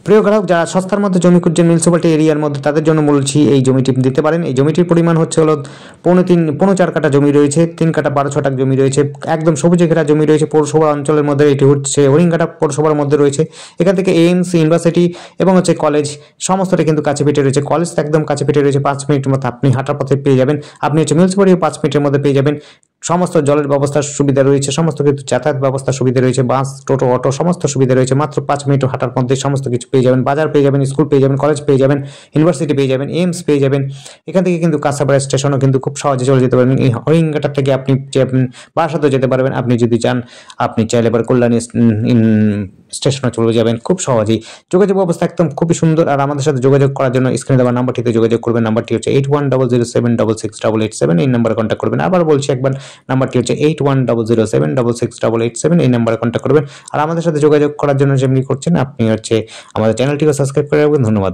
প্রিয় গ্রাহক, যারা সস্তার মধ্যে জমি খুঁজছেন মিউনিসিপ্যালিটি এরিয়ার মধ্যে, তাদের জন্য বলছি এই জমিটি দিতে পারেন। এই জমিটির পরিমাণ হচ্ছে হলো 4.5 কাঠা জমি রয়েছে, 3 কাঠা 12 ছটাক জমি রয়েছে, একদম সবুজে ঘেরা জমি রয়েছে। পৌরসভা অঞ্চলের মধ্যে এটি হচ্ছে হরিণঘাটা পৌরসভার মধ্যে রয়েছে। এখান থেকে এইমস, ইউনিভার্সিটি এবং হচ্ছে কলেজ সমস্তটা কিন্তু কাছে পিঠে রয়েছে। কলেজ একদম কাছে পিঠে রয়েছে, 5 মিনিটের মধ্যে আপনি হাঁটার পথে পেয়ে যাবেন। আপনি হচ্ছে মিউনিসিপ্যালিটি 5 মিনিটের মধ্যে পেয়ে যাবেন। সমস্ত জলের ব্যবস্থার সুবিধা রয়েছে, সমস্ত কিছু যাতায়াত ব্যবস্থার সুবিধা রয়েছে, বাস, টোটো, অটো সমস্ত সুবিধা রয়েছে। মাত্র 5 মিনিট হাঁটার মধ্যে সমস্ত কিছু পেয়ে যাবেন। বাজার পেয়ে যাবেন, স্কুল পেয়ে যাবেন, কলেজ পেয়ে যাবেন, ইউনিভার্সিটি পেয়ে যাবেন, এইমস পেয়ে যাবেন। এখান থেকে কিন্তু কাঁচাপাড়া স্টেশনও কিন্তু খুব সহজে চলে যেতে পারবেন। এই হরিণঘাটা থেকে আপনি বারাসাতও যেতে পারবেন। আপনি যদি চান, আপনি চাইলে এবার কল্যাণী স্টেশনে চলে যাবেন খুব সহজেই। যোগাযোগ ব্যবস্থা একদম খুবই সুন্দর। আর আমাদের সাথে যোগাযোগ করার জন্য স্ক্রিনে দেওয়া নাম্বারটিতে যোগাযোগ করবেন। নাম্বারটি হচ্ছে 8100766887। এই নাম্বারে কন্ট্যাক্ট করবেন। আবার বলছি একবার, নাম্বারটি হচ্ছে 8100766887। এই নাম্বারে কন্ট্যাক্ট করবেন। আর আমাদের সাথে যোগাযোগ করার জন্য যেমনি করছেন, আপনি হচ্ছে আমাদের চ্যানেলটিকে সাবস্ক্রাইব করে রাখবেন। ধন্যবাদ।